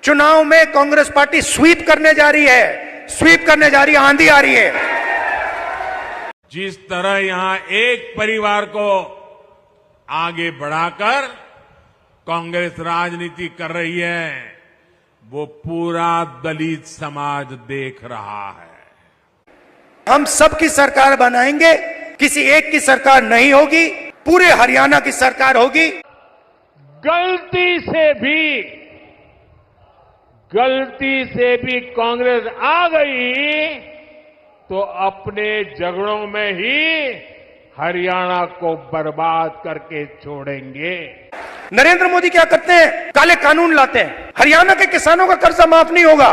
चुनाव में Congress party SVEEP करने जा रही है, स्वीप करने जा रही है, आंधी आ रही है। जिस तरह यहां एक परिवार को आगे बढ़ाकर कांग्रेस राजनीति कर रही है, वो पूरा दलित समाज देख रहा है। हम सबकी सरकार बनाएंगे, किसी एक की सरकार नहीं होगी, पूरे हरियाणा की सरकार होगी। गलती से भी कांग्रेस आ गई तो अपने झगड़ों में ही हरियाणा को बर्बाद करके छोड़ेंगे। नरेंद्र मोदी क्या करते हैं? काले कानून लाते हैं। हरियाणा के किसानों का कर्जा माफ नहीं होगा,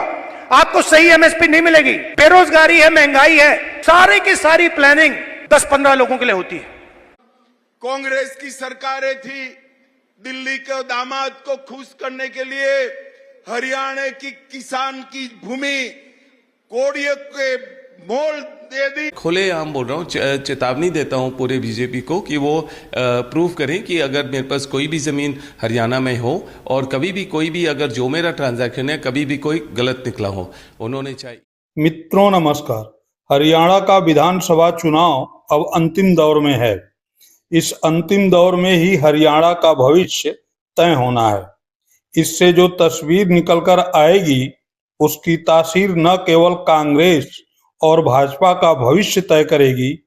आपको सही एमएसपी नहीं मिलेगी, बेरोजगारी है, महंगाई है, सारी की सारी प्लानिंग 10-15 लोगों के लिए होती है। कांग्रेस की सरकारें थी, दिल्ली के दामाद को खुश करने के लिए हरियाणा की किसान की भूमि कोड़ियों के मोल दे दी। खुलेआम बोल रहा हूँ, चेतावनी देता हूँ पूरे बीजेपी को कि वो प्रूव करें कि अगर मेरे पास कोई भी जमीन हरियाणा में हो और कभी भी कोई भी अगर जो मेरा ट्रांजैक्शन है कभी भी कोई गलत निकला हो, उन्होंने चाहिए। मित्रों नमस्कार। हरियाणा का विधानसभा चुनाव अब अंतिम दौर में है। इस अंतिम दौर में ही हरियाणा का भविष्य तय होना है। इससे जो तस्वीर निकलकर आएगी उसकी तासीर न केवल कांग्रेस और भाजपा का भविष्य तय करेगी,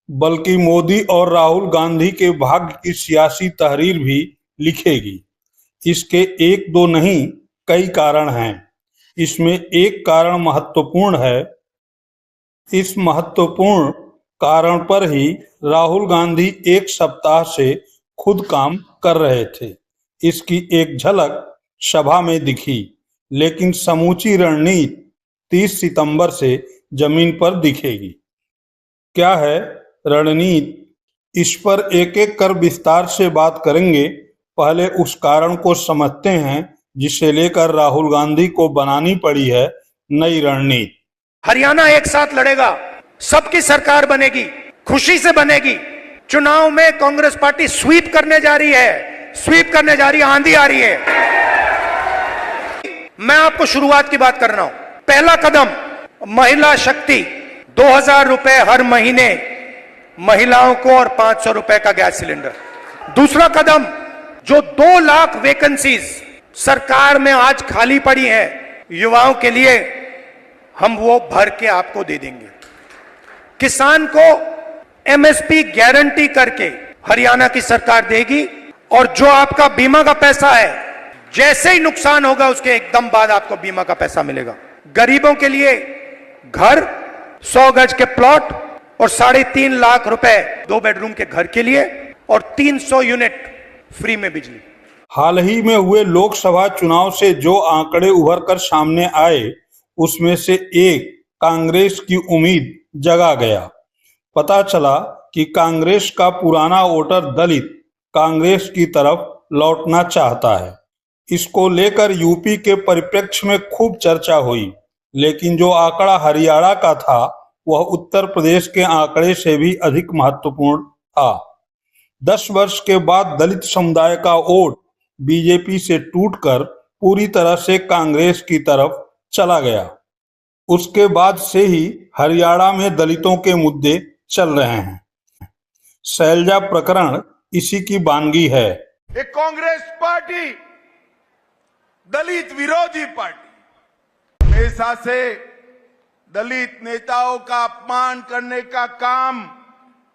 बल्कि मोदी और राहुल गांधी के भाग्य की सियासी तहरीर भी लिखेगी। इसके एक दो नहीं कई कारण हैं। इसमें एक कारण महत्वपूर्ण है। इस महत्वपूर्ण कारण पर ही राहुल गांधी एक सप्ताह से खुद काम कर रहे थे। इसकी एक झलक सभा में दिखी, लेकिन समूची रणनीति 30 सितंबर से जमीन पर दिखेगी। क्या है रणनीति? इस पर एक एक कर विस्तार से बात करेंगे। पहले उस कारण को समझते हैं जिसे लेकर राहुल गांधी को बनानी पड़ी है नई रणनीति। हरियाणा एक साथ लड़ेगा, सबकी सरकार बनेगी, खुशी से बनेगी। चुनाव में कांग्रेस पार्टी स्वीप करने जा रही है, स्वीप करने जा रही है, आंधी आ रही है। मैं आपको शुरुआत की बात कर रहा हूं। पहला कदम महिला शक्ति, 2000 रुपए हर महीने महिलाओं को और 500 रुपए का गैस सिलेंडर। दूसरा कदम, जो 2 लाख वैकेंसीज सरकार में आज खाली पड़ी हैं युवाओं के लिए, हम वो भर के आपको दे देंगे। किसान को एमएसपी गारंटी करके हरियाणा की सरकार देगी, और जो आपका बीमा का पैसा है, जैसे ही नुकसान होगा उसके एकदम बाद आपको बीमा का पैसा मिलेगा। गरीबों के लिए घर, 100 गज के प्लॉट और 3.5 लाख रुपए 2 बेडरूम के घर के लिए, और 300 यूनिट फ्री में बिजली। हाल ही में हुए लोकसभा चुनाव से जो आंकड़े उभर कर सामने आए उसमें से एक कांग्रेस की उम्मीद जगा गया। पता चला कि कांग्रेस का पुराना वोटर दलित कांग्रेस की तरफ लौटना चाहता है। इसको लेकर यूपी के परिप्रेक्ष्य में खूब चर्चा हुई, लेकिन जो आंकड़ा हरियाणा का था वह उत्तर प्रदेश के आंकड़े से भी अधिक महत्वपूर्ण था। 10 वर्ष के बाद दलित समुदाय का वोट बीजेपी से टूटकर पूरी तरह से कांग्रेस की तरफ चला गया। उसके बाद से ही हरियाणा में दलितों के मुद्दे चल रहे हैं। शैलजा प्रकरण इसी की बानगी है। एक कांग्रेस पार्टी दलित विरोधी पार्टी, हमेशा से दलित नेताओं का अपमान करने का काम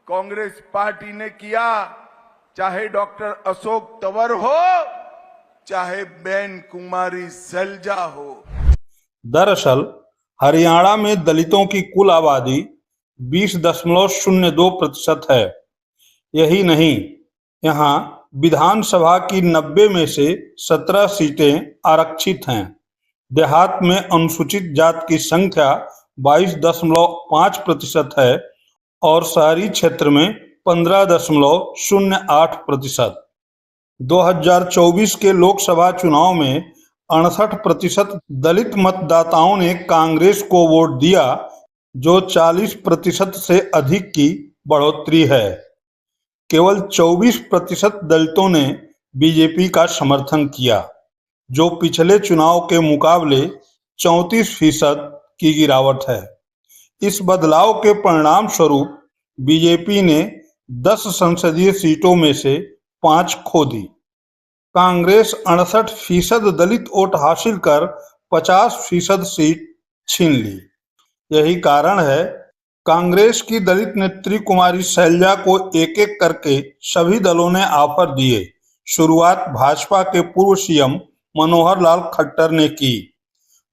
कांग्रेस पार्टी ने किया, चाहे डॉक्टर अशोक तंवर हो, चाहे बेन कुमारी शैलजा हो। दरअसल हरियाणा में दलितों की कुल आबादी 20.02% है। यही नहीं, यहाँ विधानसभा की 90 में से 17 सीटें आरक्षित हैं। देहात में अनुसूचित जात की संख्या 22.5% है और शहरी क्षेत्र में 15.08%। 2024 के लोकसभा चुनाव में 68% दलित मतदाताओं ने कांग्रेस को वोट दिया, जो 40% से अधिक की बढ़ोतरी है। केवल 24% दलितों ने बीजेपी का समर्थन किया। जो पिछले चुनाव के मुकाबले 34% की गिरावट है। इस बदलाव के परिणाम स्वरूप बीजेपी ने 10 संसदीय सीटों में से 5 खो दी। कांग्रेस 68% दलित वोट हासिल कर 50% सीट छीन ली। यही कारण है कांग्रेस की दलित नेत्री कुमारी शैलजा को एक एक करके सभी दलों ने ऑफर दिए। शुरुआत भाजपा के पूर्व सीएम मनोहर लाल खट्टर ने की।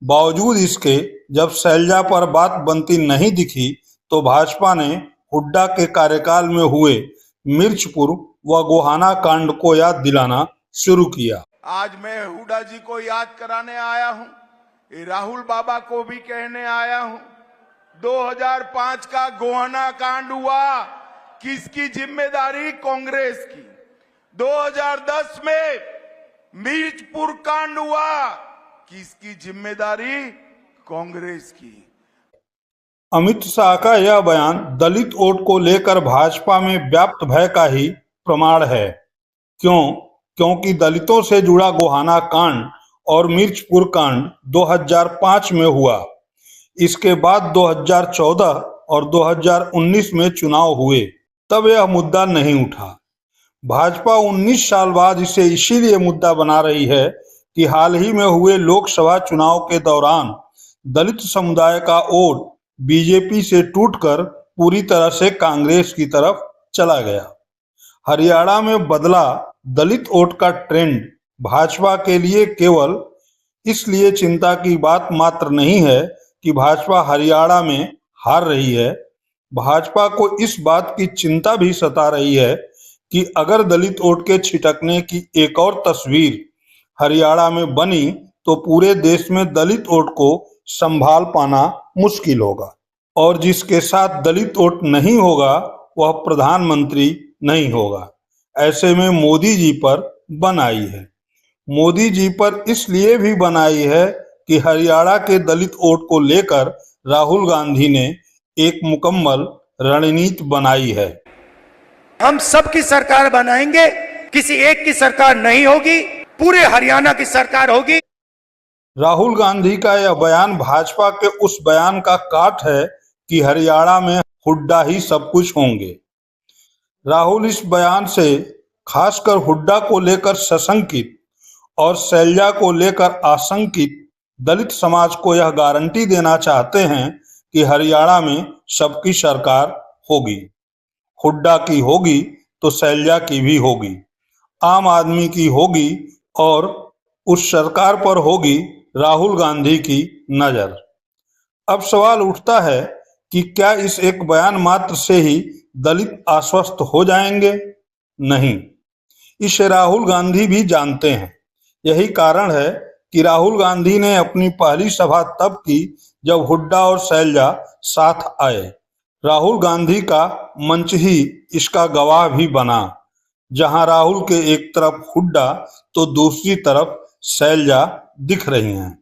बावजूद इसके जब शैलजा पर बात बनती नहीं दिखी तो भाजपा ने हुड्डा के कार्यकाल में हुए मिर्चपुर व गोहाना कांड को याद दिलाना शुरू किया। आज मैं हुड्डा जी को याद कराने आया हूं, ये राहुल बाबा को भी कहने आया हूं। 2005 का गोहाना कांड हुआ, किसकी जिम्मेदारी? कांग्रेस की। 2010 में मिर्चपुर कांड हुआ, किसकी जिम्मेदारी? कांग्रेस की। अमित शाह का यह बयान दलित वोट को लेकर भाजपा में व्याप्त भय का ही प्रमाण है। क्योंकि दलितों से जुड़ा गोहाना कांड और मिर्चपुर कांड 2005 में हुआ। इसके बाद 2014 और 2019 में चुनाव हुए, तब यह मुद्दा नहीं उठा। भाजपा 19 साल बाद इसे इसीलिए मुद्दा बना रही है कि हाल ही में हुए लोकसभा चुनाव के दौरान दलित समुदाय का वोट बीजेपी से टूटकर पूरी तरह से कांग्रेस की तरफ चला गया। हरियाणा में बदला दलित वोट का ट्रेंड भाजपा के लिए केवल इसलिए चिंता की बात मात्र नहीं है कि भाजपा हरियाणा में हार रही है। भाजपा को इस बात की चिंता भी सता रही है कि अगर दलित वोट के छिटकने की एक और तस्वीर हरियाणा में बनी तो पूरे देश में दलित वोट को संभाल पाना मुश्किल होगा और जिसके साथ दलित वोट नहीं होगा वह प्रधानमंत्री नहीं होगा। ऐसे में मोदी जी पर बनाई है। मोदी जी पर इसलिए भी बनाई है कि हरियाणा के दलित वोट को लेकर राहुल गांधी ने एक मुकम्मल रणनीति बनाई है। हम सबकी सरकार बनाएंगे, किसी एक की सरकार नहीं होगी, पूरे हरियाणा की सरकार होगी। राहुल गांधी का यह बयान भाजपा के उस बयान का काट है कि हरियाणा में हुड्डा ही सब कुछ होंगे। राहुल इस बयान से खासकर हुड्डा को लेकर सशंकित और शैलजा को लेकर आशंकित दलित समाज को यह गारंटी देना चाहते हैं कि हरियाणा में सबकी सरकार होगी। हुड्डा की होगी तो शैलजा की भी होगी, आम आदमी की होगी और उस सरकार पर होगी राहुल गांधी की नजर। अब सवाल उठता है कि क्या इस एक बयान मात्र से ही दलित आश्वस्त हो जाएंगे? नहीं, इसे राहुल गांधी भी जानते हैं। यही कारण है कि राहुल गांधी ने अपनी पहली सभा तब की जब हुड्डा और शैलजा साथ आए। राहुल गांधी का मंच ही इसका गवाह भी बना, जहां राहुल के एक तरफ हुड्डा तो दूसरी तरफ शैलजा दिख रही हैं।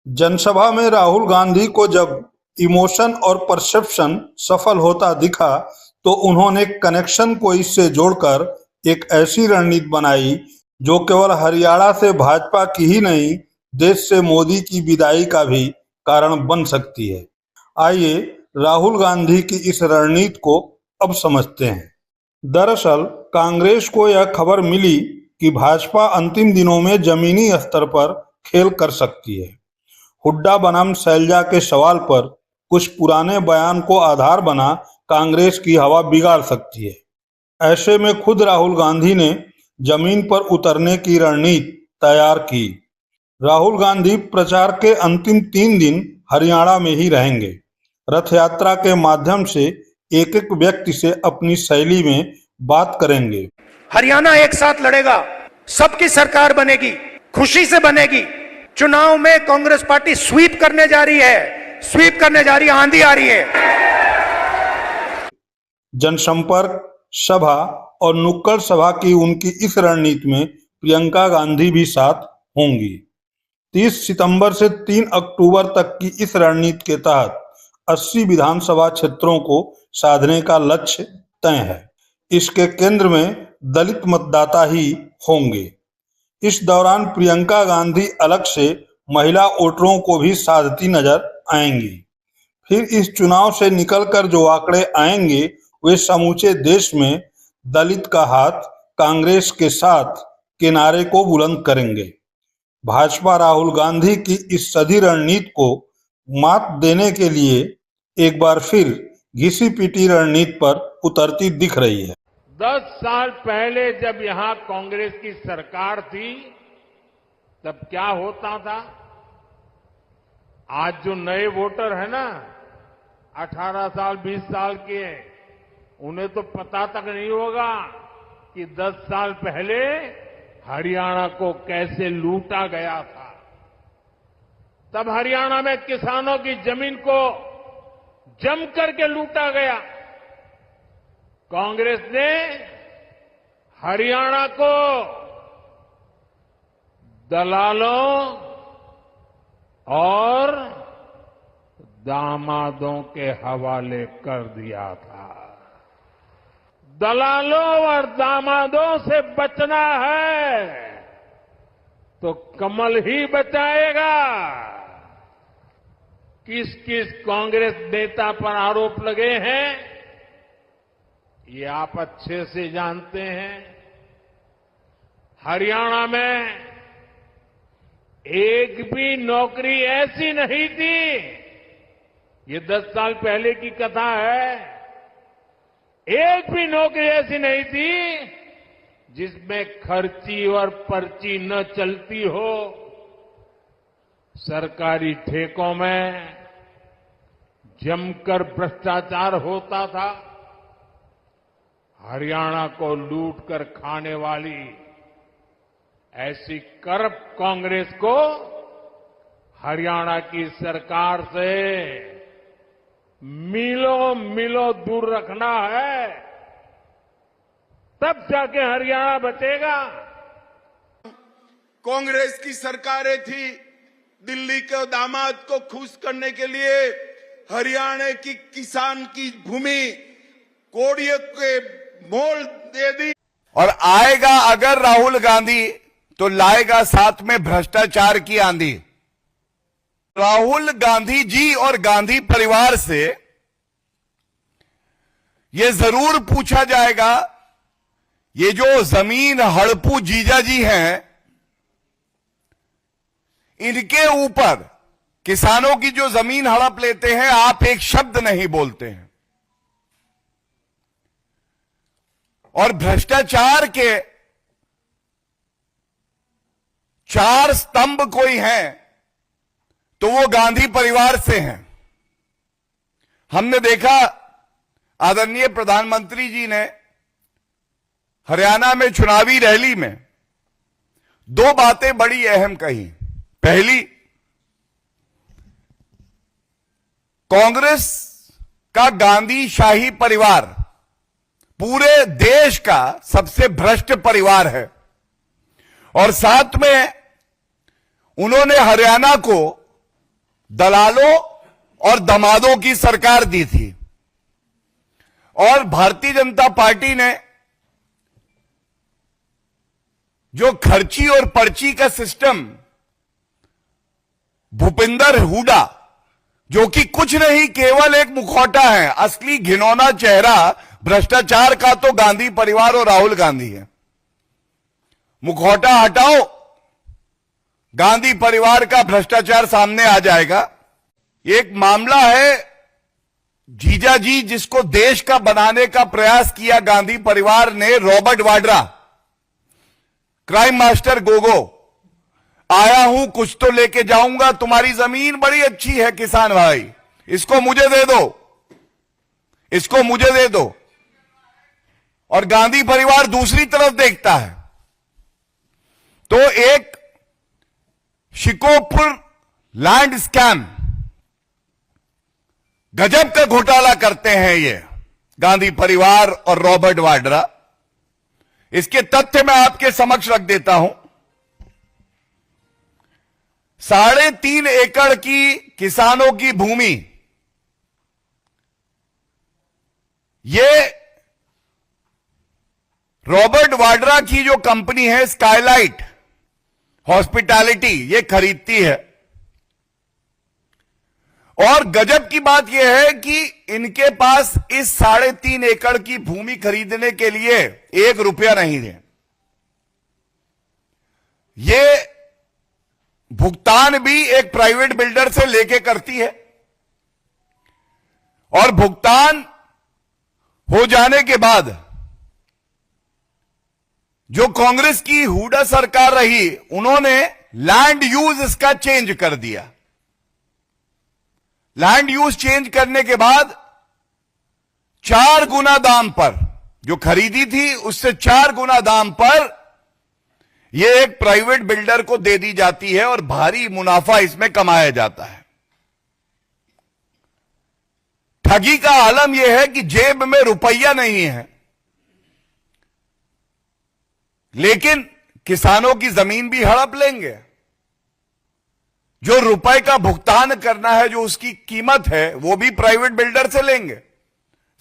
जनसभा में राहुल गांधी को जब इमोशन और परसेप्शन सफल होता दिखा तो उन्होंने कनेक्शन को इससे जोड़कर एक ऐसी रणनीति बनाई जो केवल हरियाणा से भाजपा की ही नहीं, देश से मोदी की विदाई का भी कारण बन सकती है। आइए राहुल गांधी की इस रणनीति को अब समझते हैं। दरअसल कांग्रेस को यह खबर मिली कि भाजपा अंतिम दिनों में जमीनी स्तर पर खेल कर सकती है। हुड्डा बनाम शैलजा के सवाल पर कुछ पुराने बयान को आधार बना कांग्रेस की हवा बिगाड़ सकती है। ऐसे में खुद राहुल गांधी ने जमीन पर उतरने की रणनीति तैयार की। राहुल गांधी प्रचार के अंतिम 3 दिन हरियाणा में ही रहेंगे। रथ यात्रा के माध्यम से एक एक व्यक्ति से अपनी शैली में बात करेंगे। हरियाणा एक साथ लड़ेगा, सबकी सरकार बनेगी, खुशी से बनेगी। चुनाव में कांग्रेस पार्टी स्वीप करने जा रही है, स्वीप करने जा रही है, आंधी आ रही है। जनसंपर्क, सभा और नुक्कड़ सभा की उनकी इस रणनीति में प्रियंका गांधी भी साथ होंगी। 30 सितंबर से 3 अक्टूबर तक की इस रणनीति के तहत 80 विधानसभा क्षेत्रों को साधने का लक्ष्य तय है। इसके केंद्र में दलित मतदाता ही होंगे। इस दौरान प्रियंका गांधी अलग से महिला वोटरों को भी साधती नजर आएंगी। फिर इस चुनाव से निकलकर जो आंकड़े आएंगे वे समूचे देश में दलित का हाथ कांग्रेस के साथ के नारे को बुलंद करेंगे। भाजपा राहुल गांधी की इस सदी रणनीति को मात देने के लिए एक बार फिर घिसी पीटी रणनीति पर उतरती दिख रही है। 10 साल पहले जब यहां कांग्रेस की सरकार थी तब क्या होता था? आज जो नए वोटर है ना, 18 साल 20 साल के, उन्हें तो पता तक नहीं होगा कि 10 साल पहले हरियाणा को कैसे लूटा गया था। तब हरियाणा में किसानों की जमीन को जम करके लूटा गया। कांग्रेस ने हरियाणा को दलालों और दामादों के हवाले कर दिया था। दलालों और दामादों से बचना है तो कमल ही बचाएगा। किस किस कांग्रेस नेता पर आरोप लगे हैं ये आप अच्छे से जानते हैं। हरियाणा में एक भी नौकरी ऐसी नहीं थी, ये 10 साल पहले की कथा है, एक भी नौकरी ऐसी नहीं थी जिसमें खर्ची और पर्ची न चलती हो। सरकारी ठेकों में जमकर भ्रष्टाचार होता था। हरियाणा को लूट कर खाने वाली ऐसी करप्ट कांग्रेस को हरियाणा की सरकार से मीलों मीलों दूर रखना है, तब जाके हरियाणा बचेगा। कांग्रेस की सरकारें थी, दिल्ली के दामाद को खुश करने के लिए हरियाणा की किसान की भूमि कोड़ियों के मोल दे दी। और आएगा अगर राहुल गांधी तो लाएगा साथ में भ्रष्टाचार की आंधी। राहुल गांधी जी और गांधी परिवार से ये जरूर पूछा जाएगा, ये जो जमीन हड़पू जीजा जी हैं, इनके ऊपर किसानों की जो जमीन हड़प लेते हैं, आप एक शब्द नहीं बोलते हैं। और भ्रष्टाचार के 4 स्तंभ कोई हैं तो वो गांधी परिवार से हैं। हमने देखा आदरणीय प्रधानमंत्री जी ने हरियाणा में चुनावी रैली में 2 बातें बड़ी अहम कही। पहली, कांग्रेस का गांधी शाही परिवार पूरे देश का सबसे भ्रष्ट परिवार है, और साथ में उन्होंने हरियाणा को दलालों और दमादों की सरकार दी थी। और भारतीय जनता पार्टी ने जो खर्ची और पर्ची का सिस्टम, भूपिंदर हुडा, जो कि कुछ नहीं केवल एक मुखौटा है, असली घिनौना चेहरा भ्रष्टाचार का तो गांधी परिवार और राहुल गांधी है। मुखौटा हटाओ, गांधी परिवार का भ्रष्टाचार सामने आ जाएगा। एक मामला है जीजा जी जिसको देश का बनाने का प्रयास किया गांधी परिवार ने, Robert Vadra, crime master Gogo. आया हूं कुछ तो लेके जाऊंगा, तुम्हारी जमीन बड़ी अच्छी है किसान भाई, इसको मुझे दे दो, इसको मुझे दे दो। और गांधी परिवार दूसरी तरफ देखता है तो एक शिकोपुर लैंड स्कैम, गजब का घोटाला करते हैं ये गांधी परिवार और रॉबर्ट वाड्रा। इसके तथ्य मैं आपके समक्ष रख देता हूं। 3.5 एकड़ की किसानों की भूमि, ये रॉबर्ट वाड्रा की जो कंपनी है स्काईलाइट, हॉस्पिटैलिटी ये खरीदती है। और गजब की बात यह है कि इनके पास इस 3.5 एकड़ की भूमि खरीदने के लिए 1 रुपया नहीं है। ये भुगतान भी एक प्राइवेट बिल्डर से लेके करती है और भुगतान हो जाने के बाद जो कांग्रेस की हुडा सरकार रही, उन्होंने लैंड यूज इसका चेंज कर दिया। लैंड यूज चेंज करने के बाद 4 गुना दाम पर, जो खरीदी थी उससे 4 गुना दाम पर यह एक प्राइवेट बिल्डर को दे दी जाती है और भारी मुनाफा इसमें कमाया जाता है। ठगी का आलम यह है कि जेब में रुपया नहीं है, लेकिन किसानों की जमीन भी हड़प लेंगे। जो रुपए का भुगतान करना है, जो उसकी कीमत है, वो भी प्राइवेट बिल्डर से लेंगे।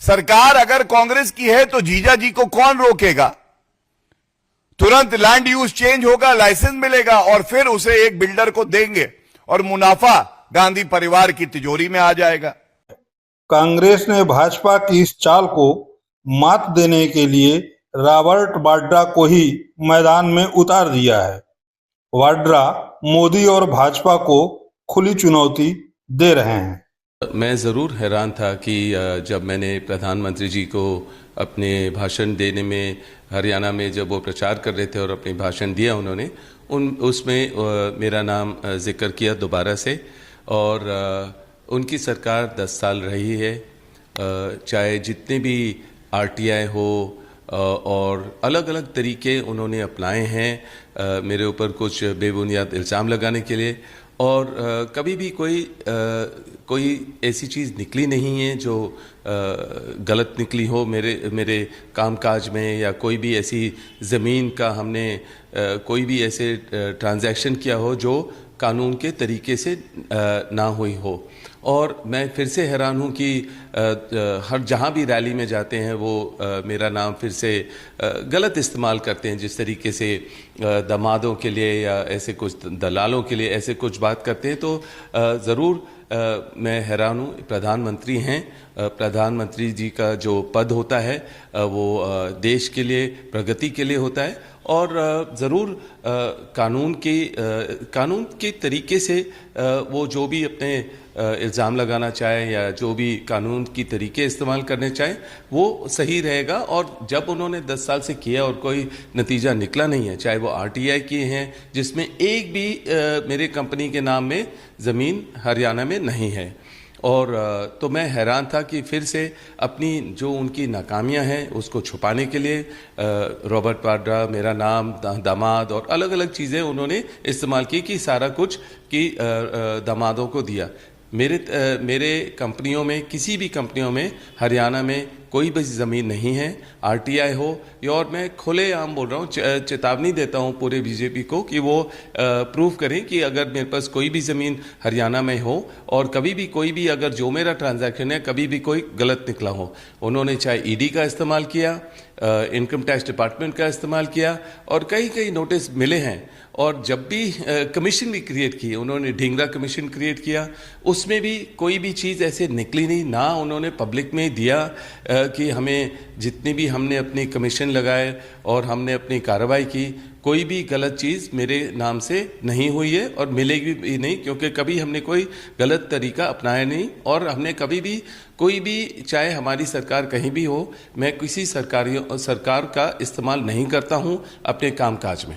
सरकार अगर कांग्रेस की है तो जीजा जी को कौन रोकेगा? तुरंत लैंड यूज चेंज होगा, लाइसेंस मिलेगा और फिर उसे एक बिल्डर को देंगे और मुनाफा गांधी परिवार की तिजोरी में आ जाएगा। कांग्रेस ने भाजपा की इस चाल को मात देने के लिए रॉबर्ट वाड्रा को ही मैदान में उतार दिया है। वाड्रा मोदी और भाजपा को खुली चुनौती दे रहे हैं। मैं ज़रूर हैरान था कि जब मैंने प्रधानमंत्री जी को अपने भाषण देने में हरियाणा में जब वो प्रचार कर रहे थे और अपने भाषण दिया उन्होंने, उसमें मेरा नाम जिक्र किया दोबारा से। और उनकी सरकार 10 साल रही है, चाहे जितने भी RTI हो और अलग अलग तरीके उन्होंने अपनाए हैं मेरे ऊपर कुछ बेबुनियाद इल्ज़ाम लगाने के लिए। और कभी भी कोई ऐसी चीज़ निकली नहीं है जो गलत निकली हो मेरे कामकाज में, या कोई भी ऐसी ज़मीन का हमने कोई भी ऐसे ट्रांजैक्शन किया हो जो कानून के तरीके से ना हुई हो। और मैं फिर से हैरान हूँ कि हर जहाँ भी रैली में जाते हैं वो मेरा नाम फिर से गलत इस्तेमाल करते हैं, जिस तरीके से दामादों के लिए या ऐसे कुछ दलालों के लिए ऐसे कुछ बात करते हैं। तो ज़रूर मैं हैरान हूँ। प्रधानमंत्री हैं, प्रधानमंत्री जी का जो पद होता है वो देश के लिए, प्रगति के लिए होता है। और ज़रूर कानून के तरीके से वो जो भी अपने इल्ज़ाम लगाना चाहे या जो भी कानून की तरीके इस्तेमाल करने चाहें वो सही रहेगा। और जब उन्होंने 10 साल से किया और कोई नतीजा निकला नहीं है, चाहे वो RTI किए हैं जिसमें एक भी मेरे कंपनी के नाम में ज़मीन हरियाणा में नहीं है। और तो मैं हैरान था कि फिर से अपनी जो उनकी नाकामियां हैं उसको छुपाने के लिए रॉबर्ट वाड्रा, मेरा नाम, दामाद और अलग अलग चीज़ें उन्होंने इस्तेमाल की कि सारा कुछ कि दामादों को दिया। मेरे कंपनियों में, किसी भी कंपनियों में हरियाणा में कोई भी ज़मीन नहीं है, RTI हो। और मैं खुलेआम बोल रहा हूँ, चेतावनी देता हूँ पूरे BJP को कि वो प्रूव करें कि अगर मेरे पास कोई भी ज़मीन हरियाणा में हो और कभी भी कोई भी अगर जो मेरा ट्रांजैक्शन है कभी भी कोई गलत निकला हो। उन्होंने चाहे ED का इस्तेमाल किया, इनकम टैक्स डिपार्टमेंट का इस्तेमाल किया और कई नोटिस मिले हैं। और जब भी कमीशन भी क्रिएट की, उन्होंने ढींगरा कमीशन क्रिएट किया, उसमें भी कोई भी चीज़ ऐसे निकली नहीं। ना उन्होंने पब्लिक में दिया कि हमें जितनी भी हमने अपनी कमीशन लगाए और हमने अपनी कार्रवाई की, कोई भी गलत चीज़ मेरे नाम से नहीं हुई है और मिलेगी भी नहीं, क्योंकि कभी हमने कोई गलत तरीका अपनाया नहीं। और हमने कभी भी कोई भी, चाहे हमारी सरकार कहीं भी हो, मैं किसी सरकार का इस्तेमाल नहीं करता हूं अपने कामकाज में।